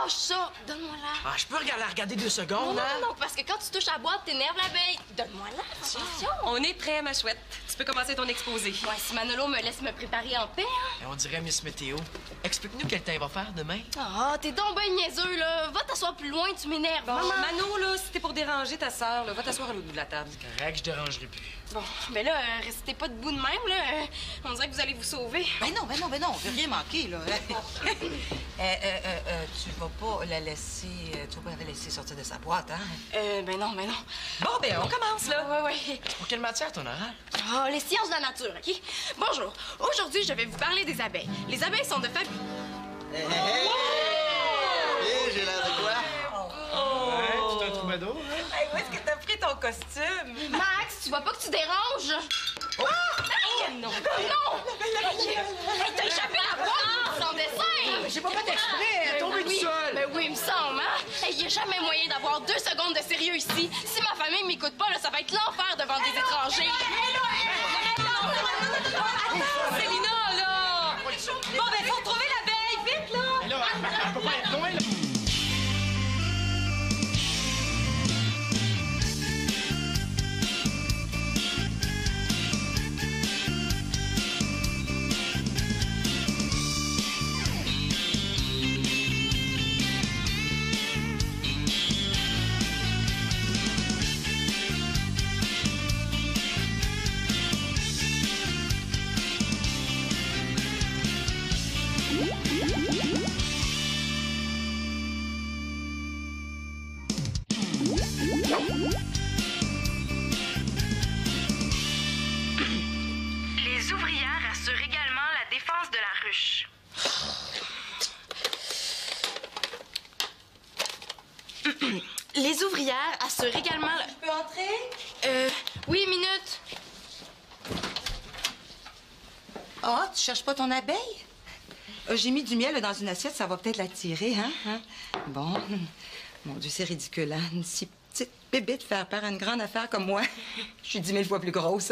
lâche ça. Donne-moi-la. Ah, je peux la regarder 2 secondes, Non, hein? non, parce que quand tu touches à la boîte, t'énerves l'abeille. Donne-moi-la. Attention. On est prêt, ma chouette. Tu peux commencer ton exposé. Ouais, si Manolo me laisse me préparer en paix, hein. Et on dirait Miss Météo. Explique-nous quel temps il va faire demain. Ah, t'es donc ben niaiseux, là. Va t'asseoir plus loin, tu m'énerves. Bon, Maman. Mano, là, si t'es pour déranger ta sœur, va t'asseoir à l'autre bout de la table. Correct, je dérangerai plus. Bon, ben là, restez pas debout de même, là. On dirait que vous allez vous sauver. Ben non, on veut rien manquer, là. Tu vas pas la laisser... Tu vas pas la laisser sortir de sa boîte, hein? Ben non. Bon, ben, on commence, là. Ouais. Pour quelle matière, ton oral? Ah, les sciences de la nature, OK? Bonjour. Aujourd'hui, je vais vous parler des abeilles. Les abeilles sont de fabuleux... Hé, j'ai l'air de quoi? Ouais, tu t'es un troubadour, hein? Hey, où est-ce que t'as pris ton costume? Max, tu vois pas que tu déranges? Oh! Hey! Non! Hey, t'as échappé à la boîte sans dessin! J'ai pas fait exprès! tombé tout seul. Ben oui, il me semble, hein? Hey, y a jamais moyen d'avoir 2 secondes de sérieux ici. Si ma famille m'écoute pas, là, ça va être l'enfer devant des étrangers. Attends, Célina, là! Bon, ben, faut retrouver l'abeille, vite, là! Mais là, elle peut pas être loin, là. Les ouvrières assurent également la défense de la ruche. Les ouvrières assurent également... Tu peux entrer? Oui, minute. Ah, tu cherches pas ton abeille? J'ai mis du miel là, dans une assiette, ça va peut-être l'attirer, hein? Bon. Mon Dieu, c'est ridicule, hein? Une si petite bébite faire part à une grande affaire comme moi. Je suis 10 000 fois plus grosse.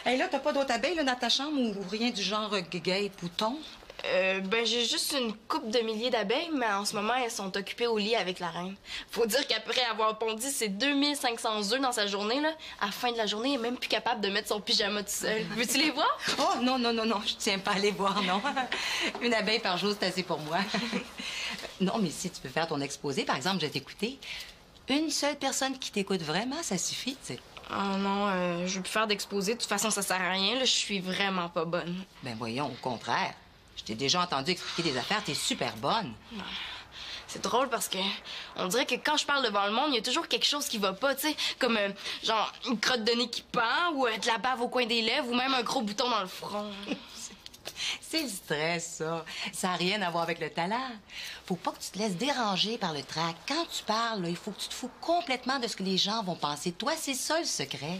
Hey, là, t'as pas d'autres abeilles là, dans ta chambre ou rien du genre guéguette, pouton? Ben, j'ai juste une couple de milliers d'abeilles, mais en ce moment, elles sont occupées au lit avec la reine. Faut dire qu'après avoir pondu ses 2500 œufs dans sa journée, là, à la fin de la journée, elle est même plus capable de mettre son pyjama tout seul. Veux-tu les voir? Oh, non, je tiens pas à les voir, non. Une abeille par jour, c'est assez pour moi. Non, mais si tu veux faire ton exposé, par exemple, je vais t'écouter. Une seule personne qui t'écoute vraiment, ça suffit, tu sais. Oh non, je veux plus faire d'exposé. De toute façon, ça sert à rien, là. Je suis vraiment pas bonne. Ben voyons, au contraire. Je t'ai déjà entendu expliquer des affaires, t'es super bonne. C'est drôle parce que on dirait que quand je parle devant le monde, il y a toujours quelque chose qui va pas, tu sais, comme genre une crotte de nez qui pend ou de la bave au coin des lèvres ou même un gros bouton dans le front. C'est le stress, ça. Ça n'a rien à voir avec le talent. Faut pas que tu te laisses déranger par le trac. Quand tu parles, là, il faut que tu te fous complètement de ce que les gens vont penser. Toi, c'est ça le secret.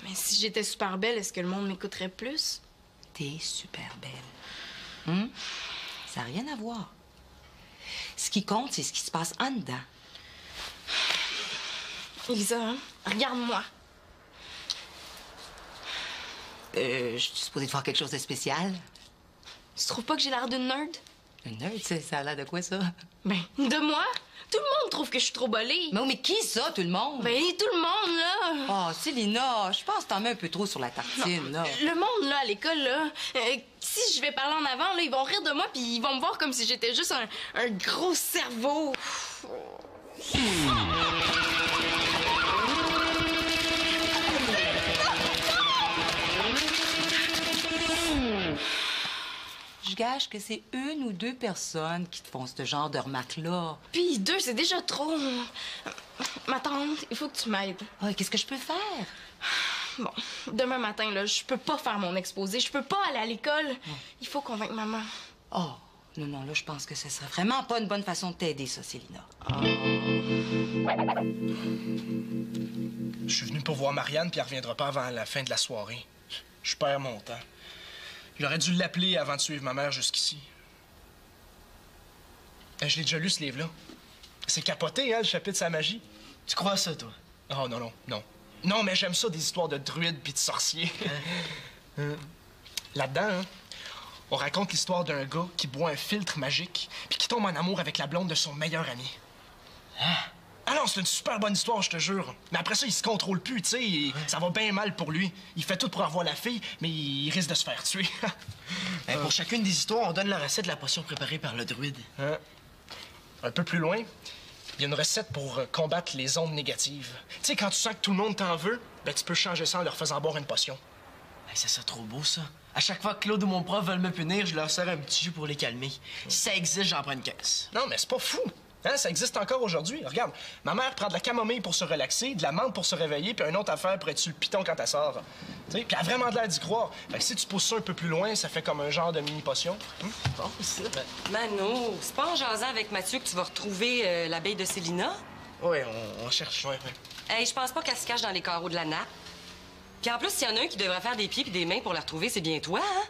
Mais si j'étais super belle, est-ce que le monde m'écouterait plus? T'es super belle. Ça n'a rien à voir. Ce qui compte, c'est ce qui se passe en dedans. Elisa, hein? Regarde-moi. Je suis supposée de faire quelque chose de spécial. Tu trouves pas que j'ai l'air d'une nerd? Une nerd, ça a l'air de quoi, ça? Ben, de moi? Tout le monde trouve que je suis trop bolée. Mais qui ça, tout le monde? Ben, tout le monde, là. Oh, Célina, je pense que t'en mets un peu trop sur la tartine, là. Le monde, là, à l'école, là, si je vais parler en avant, là, ils vont rire de moi puis ils vont me voir comme si j'étais juste un gros cerveau. Je gage que c'est 1 ou 2 personnes qui te font ce genre de remarques-là. Puis 2, c'est déjà trop. Ma tante, il faut que tu m'aides. Oh, qu'est-ce que je peux faire? Bon, demain matin, là, je peux pas faire mon exposé. Je peux pas aller à l'école. Il faut convaincre maman. Oh, non, là, je pense que ce serait vraiment pas une bonne façon de t'aider, ça, Célina. Je suis venu pour voir Marianne, puis elle reviendra pas avant la fin de la soirée. Je perds mon temps. J'aurais dû l'appeler avant de suivre ma mère jusqu'ici. Je l'ai déjà lu, ce livre-là. C'est capoté, hein, le chapitre de sa magie. Tu crois à ça, toi? Oh, non. Non, mais j'aime ça, des histoires de druides puis de sorciers. Là-dedans, hein, On raconte l'histoire d'un gars qui boit un filtre magique puis qui tombe en amour avec la blonde de son meilleur ami. Hein? Ah non, c'est une super bonne histoire, je te jure. Mais après ça, il se contrôle plus, tu sais. Ça va bien mal pour lui. Il fait tout pour avoir la fille, mais il risque de se faire tuer. Ben, pour chacune des histoires, on donne la recette de la potion préparée par le druide. Hein? Un peu plus loin, il y a une recette pour combattre les ondes négatives. Tu sais, quand tu sens que tout le monde t'en veut, ben tu peux changer ça en leur faisant boire une potion. Hey, ça serait trop beau, ça. À chaque fois que Claude ou mon prof veulent me punir, je leur sers un petit jus pour les calmer. Si ça existe, j'en prends une caisse. Non, mais c'est pas fou. Hein, ça existe encore aujourd'hui. Regarde, ma mère prend de la camomille pour se relaxer, de la menthe pour se réveiller, puis une autre affaire pour être sur le piton quand elle sort. Tu sais, puis elle a vraiment de l'air d'y croire. Fait que si tu pousses ça un peu plus loin, ça fait comme un genre de mini-potion. Bon, ça. Mano, c'est pas en jasant avec Mathieu que tu vas retrouver l'abeille de Célina? Oui, on cherche. Ouais. Hey, je pense pas qu'elle se cache dans les carreaux de la nappe. Puis en plus, s'il y en a un qui devrait faire des pieds puis des mains pour la retrouver, c'est bien toi, hein?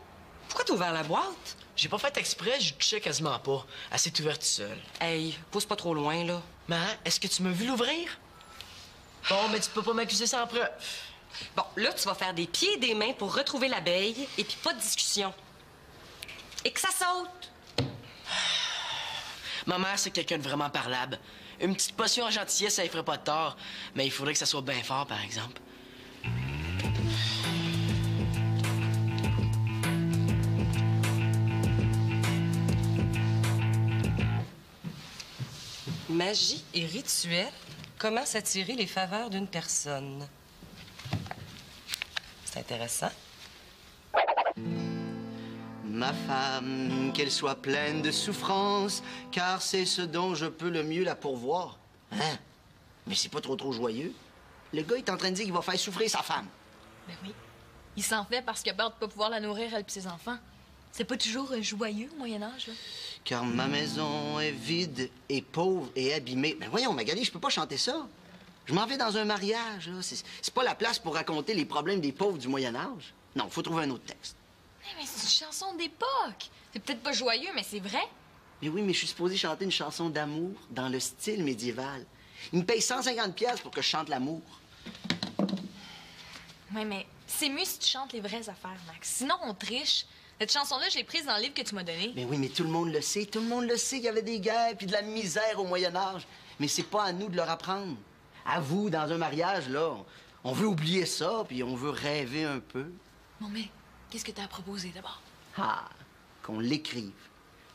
Pourquoi t'as ouvert la boîte? J'ai pas fait exprès, je touchais quasiment pas. Elle s'est ouverte seule. Hey, pousse pas trop loin, là. Mais est-ce que tu m'as vu l'ouvrir? Bon, mais tu peux pas m'accuser sans preuve. Bon, là, tu vas faire des pieds et des mains pour retrouver l'abeille et puis pas de discussion. Et que ça saute! Ma mère, c'est quelqu'un de vraiment parlable. Une petite potion en gentillesse, ça lui ferait pas de tort. Mais il faudrait que ça soit bien fort, par exemple. Magie et rituel, comment s'attirer les faveurs d'une personne? C'est intéressant. Ma femme, qu'elle soit pleine de souffrance, car c'est ce dont je peux le mieux la pourvoir. Hein? Mais c'est pas trop joyeux. Le gars est en train de dire qu'il va faire souffrir sa femme. Ben oui. Il s'en fait parce qu'il a peur de pas pouvoir la nourrir, elle et ses enfants. C'est pas toujours joyeux au Moyen-Âge, là. Car ma maison est vide et pauvre et abîmée. Mais voyons, Magali, je peux pas chanter ça. Je m'en vais dans un mariage, là. C'est pas la place pour raconter les problèmes des pauvres du Moyen-Âge. Non, faut trouver un autre texte. Mais c'est une chanson d'époque. C'est peut-être pas joyeux, mais c'est vrai. Mais oui, mais je suis supposé chanter une chanson d'amour dans le style médiéval. Il me paye 150 pièces pour que je chante l'amour. Oui, mais c'est mieux si tu chantes les vraies affaires, Max. Sinon, on triche. Cette chanson-là, je l'ai prise dans le livre que tu m'as donné. Mais oui, mais tout le monde le sait. Tout le monde le sait qu'il y avait des guerres puis de la misère au Moyen Âge. Mais c'est pas à nous de leur apprendre. À vous, dans un mariage, là, on veut oublier ça puis on veut rêver un peu. Bon, mais qu'est-ce que t'as à proposer d'abord? Ah, qu'on l'écrive.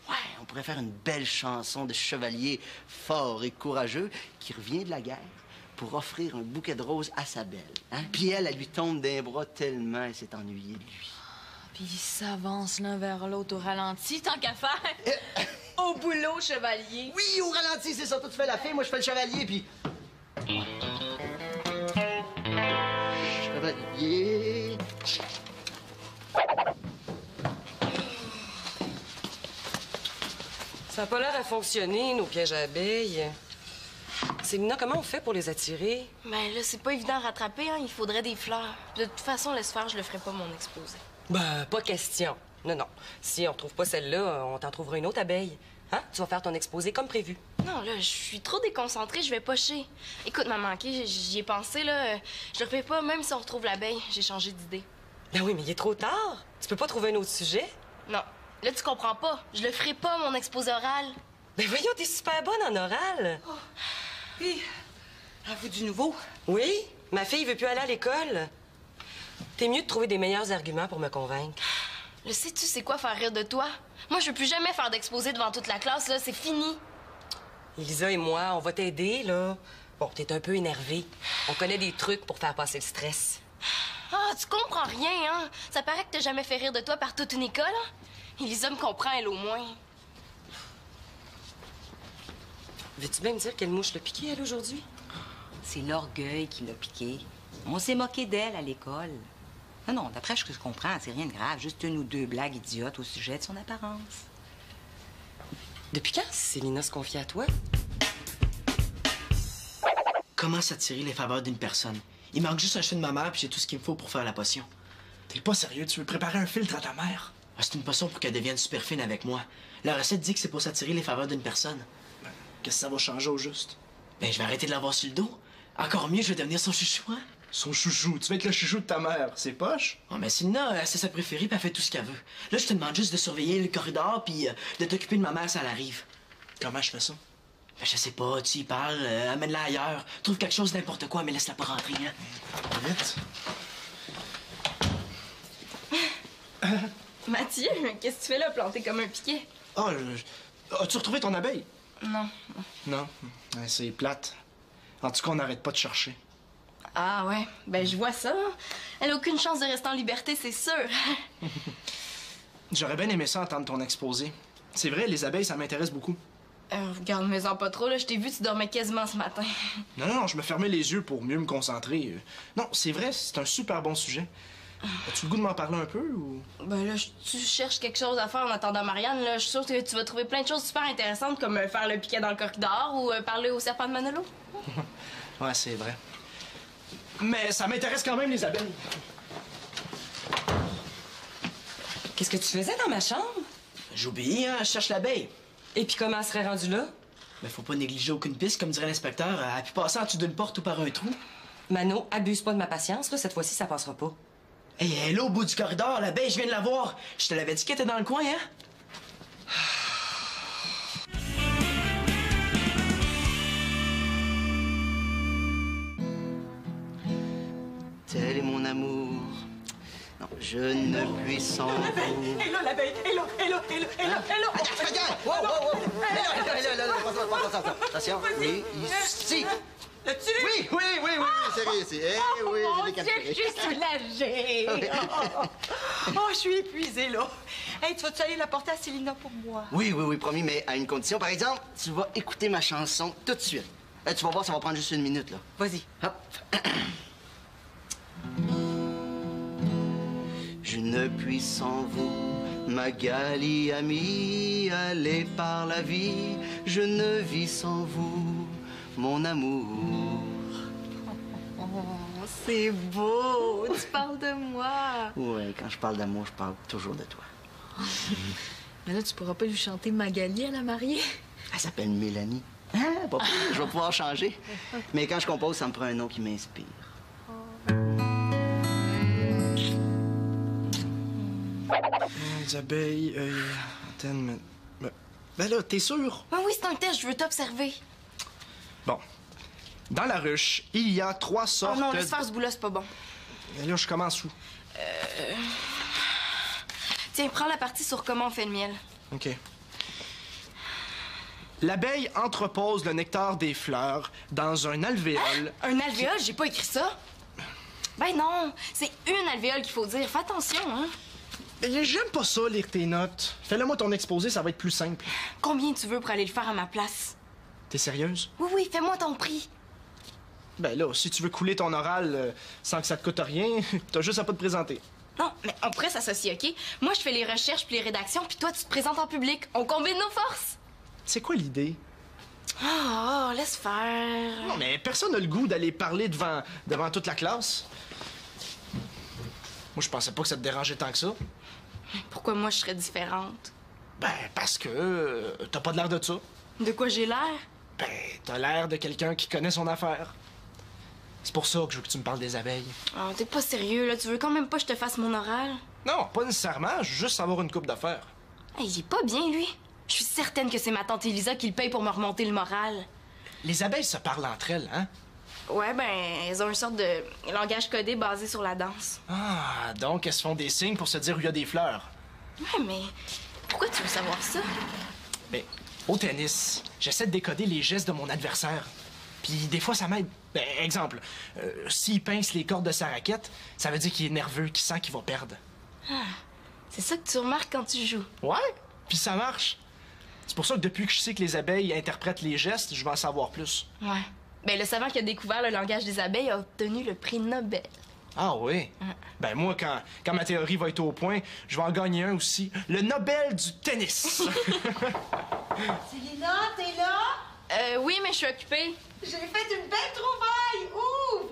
Ouais, on pourrait faire une belle chanson de chevalier fort et courageux qui revient de la guerre pour offrir un bouquet de roses à sa belle. Hein? Puis elle lui tombe d'un bras tellement elle s'est ennuyée de lui. Puis ils s'avancent l'un vers l'autre au ralenti, tant qu'à faire. Au boulot, chevalier. Oui, au ralenti, c'est ça. Toi, tu fais la fille, moi, je fais le chevalier, puis... Chevalier... Ça n'a pas l'air à fonctionner, nos pièges à abeilles. Célina, comment on fait pour les attirer? Ben là, c'est pas évident à rattraper, hein. Il faudrait des fleurs. De toute façon, laisse faire, je le ferai pas, mon exposé. Ben, pas question. Non. Si on trouve pas celle-là, on t'en trouvera une autre abeille. Hein? Tu vas faire ton exposé comme prévu. Non, là, je suis trop déconcentrée, je vais pocher. Écoute, maman, OK, j'y ai pensé, là. Je le refais pas, même si on retrouve l'abeille. J'ai changé d'idée. Ben oui, mais il est trop tard. Tu peux pas trouver un autre sujet? Non. Là, tu comprends pas. Je le ferai pas, mon exposé oral. Ben voyons, t'es super bonne en oral. Oh. Puis, à vous du nouveau? Oui, ma fille veut plus aller à l'école. T'es mieux de trouver des meilleurs arguments pour me convaincre. Le sais-tu, c'est quoi faire rire de toi? Moi, je veux plus jamais faire d'exposé devant toute la classe, là. C'est fini. Elisa et moi, on va t'aider, là. Bon, t'es un peu énervée. On connaît des trucs pour faire passer le stress. Ah, tu comprends rien, hein? Ça paraît que t'as jamais fait rire de toi par toute une école, hein? Elisa me comprend, elle, au moins. Veux-tu bien me dire quelle mouche l'a piqué, elle, aujourd'hui? C'est l'orgueil qui l'a piqué. On s'est moqué d'elle à l'école. Non, d'après ce que je comprends, c'est rien de grave. Juste une ou deux blagues idiotes au sujet de son apparence. Depuis quand Célina se confie à toi? Comment s'attirer les faveurs d'une personne? Il manque juste un cheveu de ma mère puis j'ai tout ce qu'il me faut pour faire la potion. T'es pas sérieux? Tu veux préparer un filtre à ta mère? Ah, c'est une potion pour qu'elle devienne super fine avec moi. La recette dit que c'est pour s'attirer les faveurs d'une personne. Qu'est-ce que ça va changer au juste? Ben, je vais arrêter de l'avoir sur le dos. Encore mieux, je vais devenir son chouchou, hein? Son chouchou. Tu vas être le chouchou de ta mère. C'est poche? Oh, mais Célina, c'est sa préférée, puis elle fait tout ce qu'elle veut. Là, je te demande juste de surveiller le corridor, puis de t'occuper de ma mère si elle arrive. Comment je fais ça? Ben, je sais pas, tu y parles, amène-la ailleurs. Trouve quelque chose, n'importe quoi, mais laisse-la pas rentrer, hein. Vite. Mathieu, qu'est-ce que tu fais là, planté comme un piquet? Ah, as-tu retrouvé ton abeille? Non. Non. Ouais, c'est plate. En tout cas, on n'arrête pas de chercher. Ah ouais, ben je vois ça. Elle a aucune chance de rester en liberté, c'est sûr. J'aurais bien aimé ça entendre ton exposé. C'est vrai, les abeilles, ça m'intéresse beaucoup. Regarde-moi-en pas trop, là. Je t'ai vu, tu dormais quasiment ce matin. Non, je me fermais les yeux pour mieux me concentrer. Non, c'est vrai, c'est un super bon sujet. As-tu le goût de m'en parler un peu ou... Ben là, tu cherches quelque chose à faire en attendant Marianne, là. Je suis sûre que tu vas trouver plein de choses super intéressantes, comme faire le piquet dans le corridor ou parler au serpent de Manolo. Ouais, c'est vrai. Mais ça m'intéresse quand même, les abeilles. Qu'est-ce que tu faisais dans ma chambre? J'obéis, hein, je cherche l'abeille. Et puis comment elle serait rendue là? Mais faut pas négliger aucune piste, comme dirait l'inspecteur. Elle a pu passer en dessous d'une porte ou par un trou. Mano, abuse pas de ma patience, là. Cette fois-ci, ça passera pas. Hey, elle est là au bout du corridor, l'abeille, je viens de la voir. Je te l'avais dit qu'elle était dans le coin, hein? Tel est mon amour. Non, je ne puis sans vous. Hé là, l'abeille! Hé là, hé là, hé là, hé là, hé là! Regarde! Wow! Hé là, attention, oui, ici! Là-dessus? Oui, c'est réussi. Eh oui, je l'ai capturé. Je suis soulagée! Oh, je suis épuisée, là. Hey, tu vas-tu aller la porter à Célina pour moi? Oui, promis, mais à une condition. Par exemple, tu vas écouter ma chanson tout de suite. Tu vas voir, ça va prendre juste 1 minute, là. Vas-y. Hop. Je ne puis sans vous, Magali amie, aller par la vie. Je ne vis sans vous, mon amour. Oh, c'est beau! Tu parles de moi! Ouais, quand je parle d'amour, je parle toujours de toi. Mais là, tu pourras pas lui chanter Magali à la mariée? Elle s'appelle Mélanie. Hein? Pas pire, je vais pouvoir changer. Mais quand je compose, ça me prend un nom qui m'inspire. Les abeilles, antennes, Ben là, t'es sûr? Oui, c'est un test, je veux t'observer. Bon. Dans la ruche, il y a 3 sortes Oh non, laisse faire ce bout-là, c'est pas bon. Mais là, je commence où? Tiens, prends la partie sur comment on fait le miel. OK. L'abeille entrepose le nectar des fleurs dans un alvéole. Un alvéole? J'ai pas écrit ça. Ben non, c'est une alvéole qu'il faut dire. Fais attention, hein. Ben, j'aime pas ça, lire tes notes. Fais-le-moi ton exposé, ça va être plus simple. Combien tu veux pour aller le faire à ma place? T'es sérieuse? Oui, fais-moi ton prix. Ben là, si tu veux couler ton oral sans que ça te coûte rien, t'as juste à pas te présenter. Non, mais on pourrait s'associer, OK? Moi, je fais les recherches puis les rédactions, puis toi, tu te présentes en public. On combine nos forces. C'est quoi l'idée? Oh, laisse faire. Non, mais personne n'a le goût d'aller parler devant toute la classe. Moi, je pensais pas que ça te dérangeait tant que ça. Pourquoi moi, je serais différente? Ben, parce que t'as pas de l'air de ça. De quoi j'ai l'air? Ben, t'as l'air de quelqu'un qui connaît son affaire. C'est pour ça que je veux que tu me parles des abeilles. Oh, t'es pas sérieux, là. Tu veux quand même pas que je te fasse mon oral? Non, pas nécessairement. Je veux juste savoir une coupe d'affaires. Hey, il est pas bien, lui. Je suis certaine que c'est ma tante Elisa qui le paye pour me remonter le moral. Les abeilles se parlent entre elles, hein? Ouais, ben, elles ont une sorte de langage codé basé sur la danse. Ah, donc elles se font des signes pour se dire où il y a des fleurs. Ouais, mais pourquoi tu veux savoir ça? Ben, au tennis, j'essaie de décoder les gestes de mon adversaire. Puis des fois, ça m'aide. Ben, exemple, s'il pince les cordes de sa raquette, ça veut dire qu'il est nerveux, qu'il sent qu'il va perdre. Ah, c'est ça que tu remarques quand tu joues. Ouais, puis ça marche. C'est pour ça que depuis que je sais que les abeilles interprètent les gestes, je vais en savoir plus. Ouais. Ben, le savant qui a découvert le langage des abeilles a obtenu le prix Nobel. Ah oui? Ben moi, quand ma théorie va être au point, je vais en gagner un aussi. Le Nobel du tennis. Célina, t'es là? Oui, mais je suis occupée. J'ai fait une belle trouvaille! Ouvre!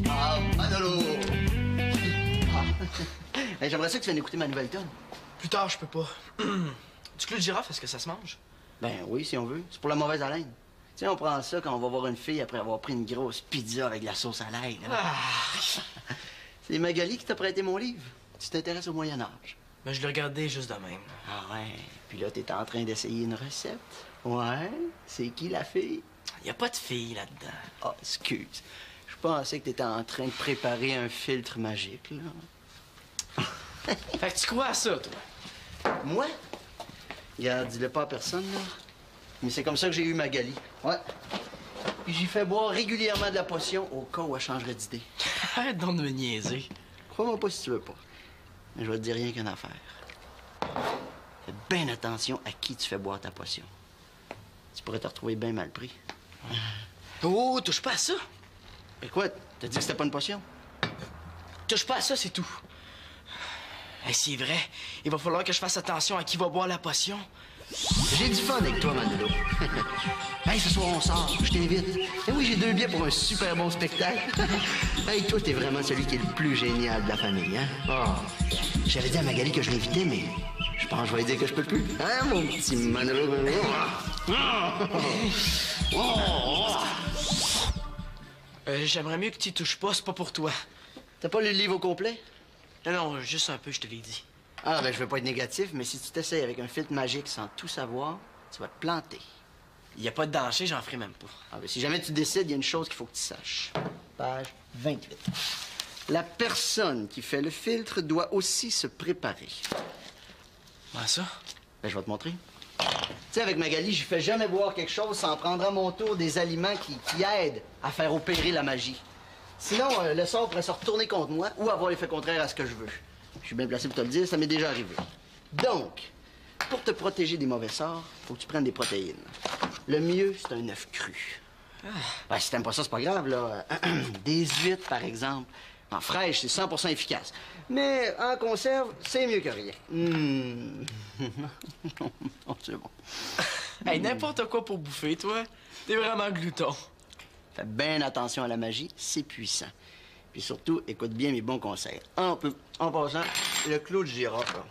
Ah, Manolo! Hey, j'aimerais ça que tu viennes écouter ma nouvelle tonne. Plus tard, je peux pas. Du clou de girafe, est-ce que ça se mange? Ben oui, si on veut. C'est pour la mauvaise haleine. Tu sais, on prend ça quand on va voir une fille après avoir pris une grosse pizza avec de la sauce à l'ail. C'est Magali qui t'a prêté mon livre. Tu t'intéresses au Moyen-Âge. Ben, je l'ai regardé juste de même. Ah ouais. Puis là, t'es en train d'essayer une recette. Ouais. C'est qui la fille? Y a pas de fille là-dedans. Ah, excuse. Je pensais que t'étais en train de préparer un filtre magique, là. Fait que tu crois à ça, toi? Moi? Regarde, dis-le pas à personne, là. Mais c'est comme ça que j'ai eu Magali. Ouais. Puis j'y fais boire régulièrement de la potion au cas où elle changerait d'idée. Arrête donc de me niaiser. Crois-moi pas si tu veux pas. Mais je vais te dire rien qu'une affaire. Fais bien attention à qui tu fais boire ta potion. Tu pourrais te retrouver bien mal pris. Oh, touche pas à ça. Et quoi? T'as dit que c'était pas une potion? Touche pas à ça, c'est tout. Hey, c'est vrai. Il va falloir que je fasse attention à qui va boire la potion. J'ai du fun avec toi, Manolo. Hey, ce soir, on sort. Je t'invite. Et oui, j'ai 2 billets pour un super bon spectacle. Hey, toi, t'es vraiment celui qui est le plus génial de la famille, hein? Oh. J'avais dit à Magali que je l'invitais, mais je pense que je vais lui dire que je peux plus. Hein, mon petit Manolo? J'aimerais mieux que tu y touches pas, c'est pas pour toi. T'as pas lu le livre au complet? Non, juste un peu, je te l'ai dit. Ah, ben, je veux pas être négatif, mais si tu t'essayes avec un filtre magique sans tout savoir, tu vas te planter. Y a pas de danger, j'en ferai même pas. Ah, ben, si jamais tu décides, il y a une chose qu'il faut que tu saches. Page 28. La personne qui fait le filtre doit aussi se préparer. Comment ça? Ben, je vais te montrer. Tu sais, avec Magali, je fais jamais boire quelque chose sans prendre à mon tour des aliments qui aident à faire opérer la magie. Sinon, le sort pourrait se retourner contre moi ou avoir l'effet contraire à ce que je veux. Je suis bien placé pour te le dire, ça m'est déjà arrivé. Donc, pour te protéger des mauvais sorts, faut que tu prennes des protéines. Le mieux, c'est un œuf cru. Ben, si t'aimes pas ça, c'est pas grave, là. Des huîtres, par exemple. En fraîche, c'est 100% efficace. Mais en conserve, c'est mieux que rien. Non, c'est bon. Hey, n'importe quoi pour bouffer, toi. T'es vraiment glouton. Fais bien attention à la magie, c'est puissant. Puis surtout, écoute bien mes bons conseils. En passant, le clou de girofle, là,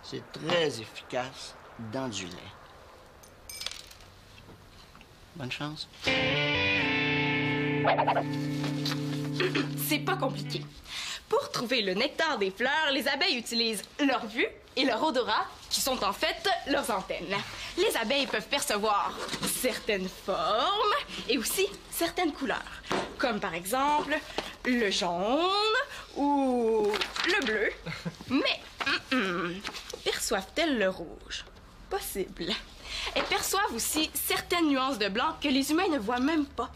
c'est très efficace dans du lait. Bonne chance. C'est pas compliqué. Pour trouver le nectar des fleurs, les abeilles utilisent leur vue et leur odorat, qui sont en fait leurs antennes. Les abeilles peuvent percevoir certaines formes et aussi certaines couleurs, comme par exemple le jaune ou le bleu. Mais perçoivent-elles le rouge? Possible. Elles perçoivent aussi certaines nuances de blanc que les humains ne voient même pas.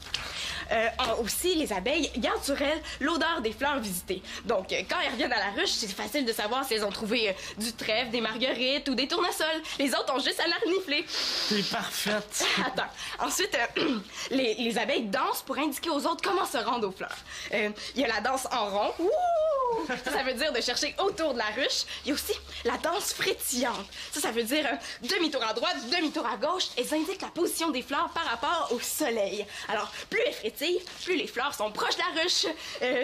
Aussi, les abeilles gardent sur elles l'odeur des fleurs visitées. Donc, quand elles reviennent à la ruche, c'est facile de savoir si elles ont trouvé du trèfle, des marguerites ou des tournesols. Les autres ont juste à la renifler. T'es parfaite. Attends. Ensuite, les abeilles dansent pour indiquer aux autres comment se rendre aux fleurs. Il y a la danse en rond. Ouh! Ça veut dire de chercher autour de la ruche. Il y a aussi la danse frétillante. Ça veut dire demi-tour à droite, demi-tour à gauche. Elles indiquent la position des fleurs par rapport au soleil. Alors, plus elles frétillent, plus les fleurs sont proches de la ruche.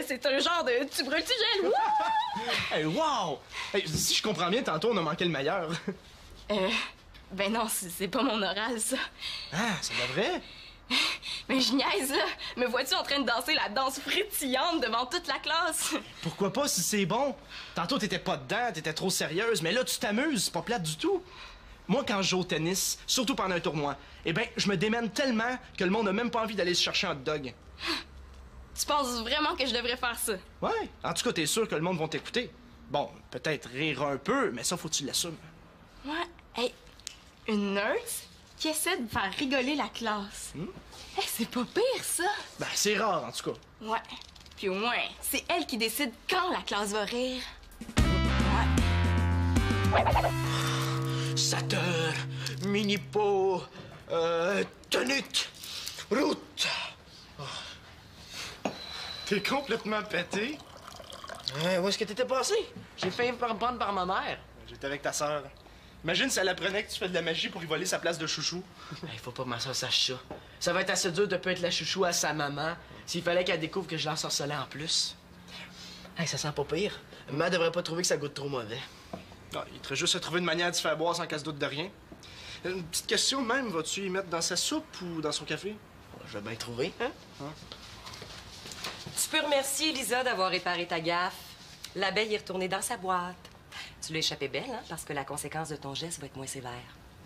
C'est un genre de tu brûles, tu gèles. Wouh! Hey, wow! Hey, si je comprends bien, tantôt, on a manqué le meilleur. Ben non, c'est pas mon oral, ça. Ah, c'est pas vrai? Mais je niaise, là. Me vois-tu en train de danser la danse frétillante devant toute la classe? Pourquoi pas si c'est bon? Tantôt, t'étais pas dedans, t'étais trop sérieuse, mais là, tu t'amuses, c'est pas plate du tout. Moi, quand je joue au tennis, surtout pendant un tournoi, eh ben, je me démène tellement que le monde n'a même pas envie d'aller se chercher un hot dog. Tu penses vraiment que je devrais faire ça? Ouais, en tout cas, t'es sûr que le monde va t'écouter. Bon, peut-être rire un peu, mais ça, faut que tu l'assumes. Ouais. Hey, une nurse qui essaie de faire rigoler la classe. Hey, c'est pas pire, ça. Ben, c'est rare, en tout cas. Ouais. Puis au moins, c'est elle qui décide quand la classe va rire. Ouais. Sateur, mini-pot, tenute, route. T'es complètement pété. Où est-ce que t'étais passé? J'ai failli me faire prendre par ma mère. J'étais avec ta sœur. Imagine si elle apprenait que tu fais de la magie pour y voler sa place de chouchou. Il faut pas que ma soeur sache ça. Ça va être assez dur de pas être la chouchou à sa maman s'il fallait qu'elle découvre que je l'ensorcelais en plus. Hey, ça sent pas pire. Maman devrait pas trouver que ça goûte trop mauvais. Ah, il devrait juste se trouver une manière d'y faire boire sans qu'elle se doute de rien. Une petite question même, vas-tu y mettre dans sa soupe ou dans son café? Je vais bien trouver, hein? Tu peux remercier Elisa d'avoir réparé ta gaffe. L'abeille est retournée dans sa boîte. Tu l'as échappé belle, hein, parce que la conséquence de ton geste va être moins sévère.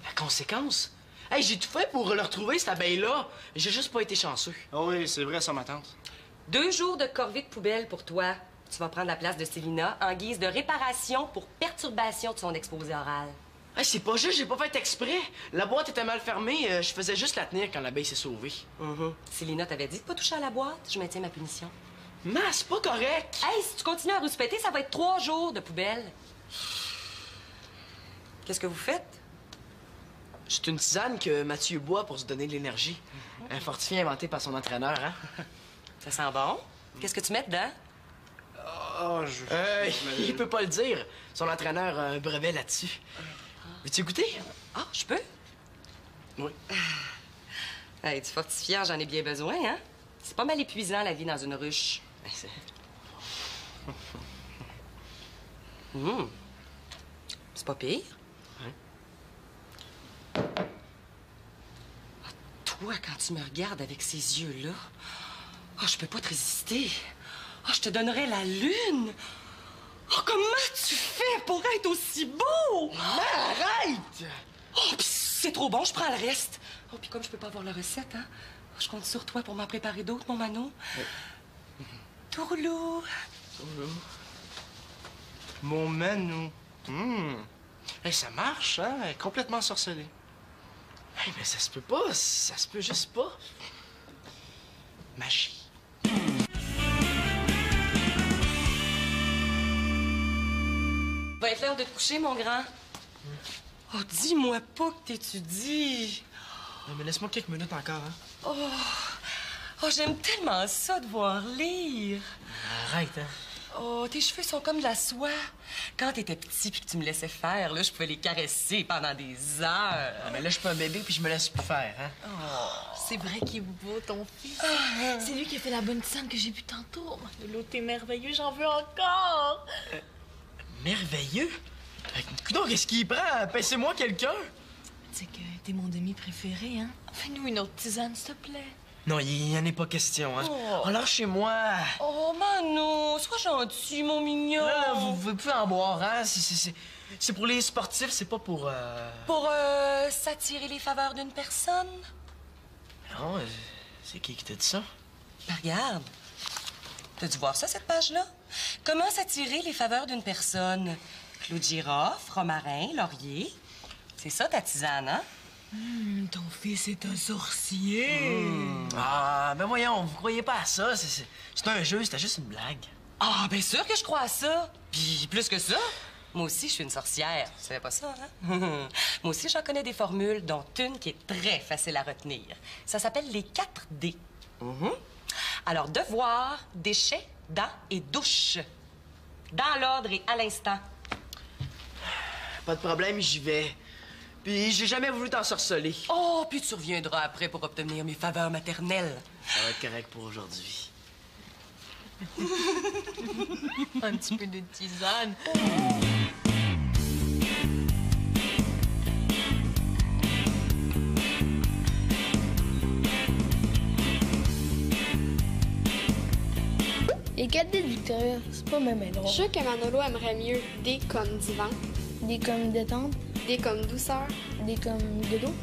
La conséquence? Hey, j'ai tout fait pour le retrouver, cette abeille-là. J'ai juste pas été chanceux. Ah oui, c'est vrai, ça, ma tante. 2 jours de corvée de poubelle pour toi. Tu vas prendre la place de Célina en guise de réparation pour perturbation de son exposé oral. Hey, c'est pas juste, j'ai pas fait exprès. La boîte était mal fermée, je faisais juste la tenir quand l'abeille s'est sauvée. Célina t'avait dit de pas toucher à la boîte. Je maintiens ma punition. Ma, c'est pas correct. Hey, si tu continues à rouspéter, ça va être 3 jours de poubelle. Qu'est-ce que vous faites? C'est une tisane que Mathieu boit pour se donner de l'énergie. Un fortifié inventé par son entraîneur, hein? Ça sent bon? Qu'est-ce que tu mets dedans? Il peut pas le dire. Son entraîneur a un brevet là-dessus. Veux-tu goûter? Ah, je peux? Oui. Hey, du fortifiant, j'en ai bien besoin, hein? C'est pas mal épuisant, la vie dans une ruche. C'est pas pire. Ah, toi, quand tu me regardes avec ces yeux-là, je peux pas te résister. Je te donnerais la lune. Comment tu fais pour être aussi beau? Arrête! Pis c'est trop bon, je prends le reste. Puis comme je peux pas avoir la recette, hein, je compte sur toi pour m'en préparer d'autres, mon Manon. Tourlou. Mon Manou. Hey, ça marche, hein? Elle est complètement sorcelée. Hey, mais ça se peut pas. Ça se peut juste pas. Magie. Va être l'heure de te coucher, mon grand. Dis-moi pas que t'étudies. Mais laisse-moi quelques minutes encore, hein? J'aime tellement ça de voir lire. Arrête, hein? Tes cheveux sont comme de la soie. Quand t'étais petit puis que tu me laissais faire, là, je pouvais les caresser pendant des heures. Mais là, je suis pas un bébé puis je me laisse plus faire, hein? C'est vrai qu'il est beau, ton fils. C'est lui qui a fait la bonne tisane que j'ai bu tantôt. De l'eau, t'es merveilleux, j'en veux encore. Merveilleux? Coudonc, qu'est-ce qu'il prend? Paissez-moi quelqu'un? Tu sais que t'es mon demi préféré, hein? Fais-nous une autre tisane, s'il te plaît. Non, il n'y en est pas question, hein? Lâchez-moi! Manon, sois gentil, mon mignon. Là, vous pouvez en boire, hein? C'est pour les sportifs, c'est pas pour... Pour s'attirer les faveurs d'une personne? Non, c'est qui t'a dit ça? Ben, regarde. T'as dû voir ça, cette page-là? Comment s'attirer les faveurs d'une personne? Clou de girofle, romarin, laurier. C'est ça, ta tisane, hein? Ton fils est un sorcier. Ben voyons, vous croyez pas à ça. C'est un jeu, c'était juste une blague. Bien sûr que je crois à ça. Puis plus que ça, moi aussi, je suis une sorcière. Tu savais pas ça, hein? Moi aussi, j'en connais des formules, dont une qui est très facile à retenir. Ça s'appelle les 4 D. Alors, devoir, déchets, dents et douche. Dans l'ordre et à l'instant. Pas de problème, j'y vais. Puis j'ai jamais voulu t'ensorceler. Puis tu reviendras après pour obtenir mes faveurs maternelles. Ça va être correct pour aujourd'hui. Un petit peu de tisane. Les 4 D de Victoria, c'est pas même drôle. Je suis sûre que Manolo aimerait mieux D comme divan, D comme détente, D comme douceur, D comme dodo.